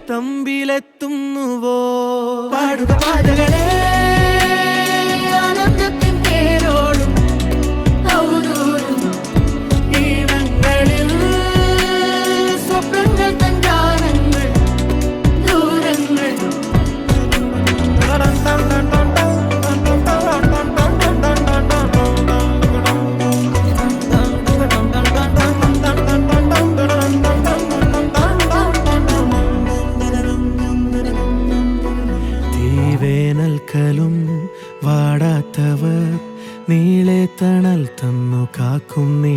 തമ്പിലെത്തുന്നുവോ? പാടുക പാതകളെ ആനന്ദത്തിൻ തേരോടും ഔദൂരും ഈണങ്ങളിൽ സ്വപ്നങ്ങൾ തൻ ഗാനങ്ങൾ ദൂരങ്ങൾ തീവേനൽക്കലും വാടാത്തവർ നീളെ തണൽ തന്നു കാക്കും നീ